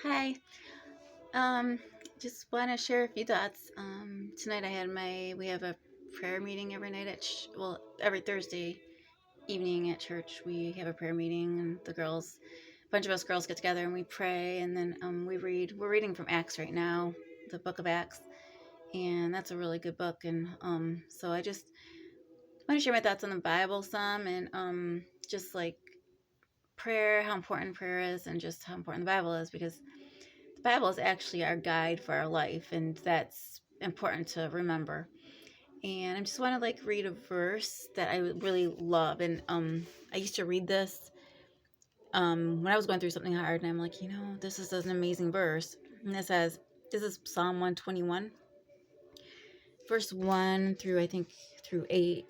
Hi. Um, just want to share a few thoughts. Tonight we have a prayer meeting every night every Thursday evening at church. We have a prayer meeting, and a bunch of us girls get together and we pray, and then we're reading from Acts right now, the book of Acts, and that's a really good book. And so I just want to share my thoughts on the Bible some, and just like prayer, how important prayer is, and just how important the Bible is, because the Bible is actually our guide for our life, and that's important to remember. And I just want to read a verse that I really love. And I used to read this when I was going through something hard, and I'm like, this is an amazing verse. And it says, this is Psalm 121, verse 1 through I think through 8.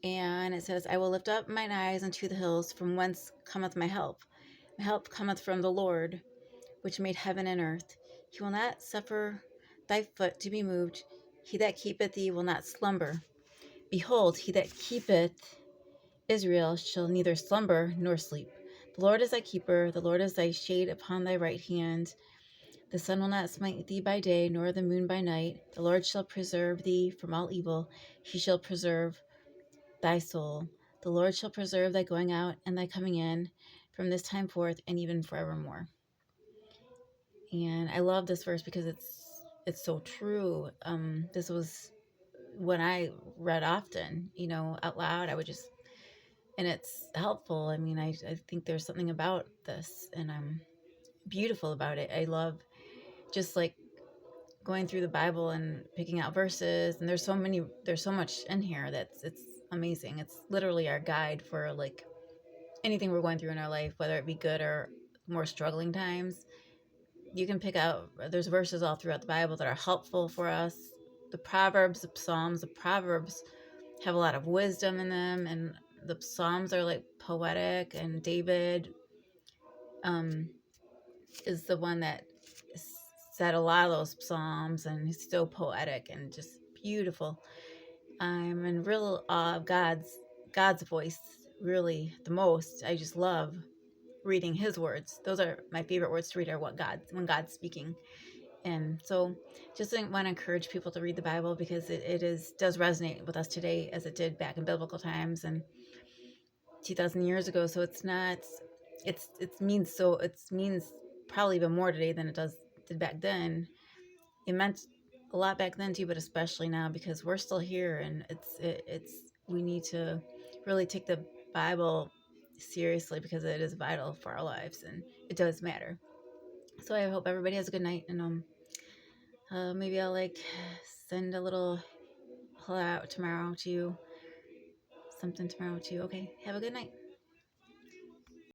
And it says, I will lift up mine eyes unto the hills, from whence cometh my help. My help cometh from the Lord, which made heaven and earth. He will not suffer thy foot to be moved. He that keepeth thee will not slumber. Behold, he that keepeth Israel shall neither slumber nor sleep. The Lord is thy keeper, the Lord is thy shade upon thy right hand. The sun will not smite thee by day, nor the moon by night. The Lord shall preserve thee from all evil. He shall preserve thy soul. The Lord shall preserve thy going out and thy coming in from this time forth and even forevermore. And I love this verse because it's so true. This was when I read often, out loud. I would just, and it's helpful. I mean, I think there's something about this, and beautiful about it. I love just like going through the Bible and picking out verses, and there's so much in here it's amazing. It's literally our guide for like anything we're going through in our life, whether it be good or more struggling times. You can pick out, there's verses all throughout the Bible that are helpful for us. The Proverbs, the Psalms, the Proverbs have a lot of wisdom in them, and the Psalms are like poetic, and David um, is the one that said a lot of those Psalms, and he's so poetic and just beautiful. I'm in real awe of God's voice, really the most. I just love reading his words. Those are my favorite words to read, are when God's speaking. And so just want to encourage people to read the Bible, because does resonate with us today as it did back in biblical times and 2,000 years ago. So it means probably even more today than did back then. It meant a lot back then too, but especially now, because we're still here, and we need to really take the Bible seriously, because it is vital for our lives and it does matter. So I hope everybody has a good night, and maybe I'll send a little pull out tomorrow to you, something tomorrow too. Okay, have a good night.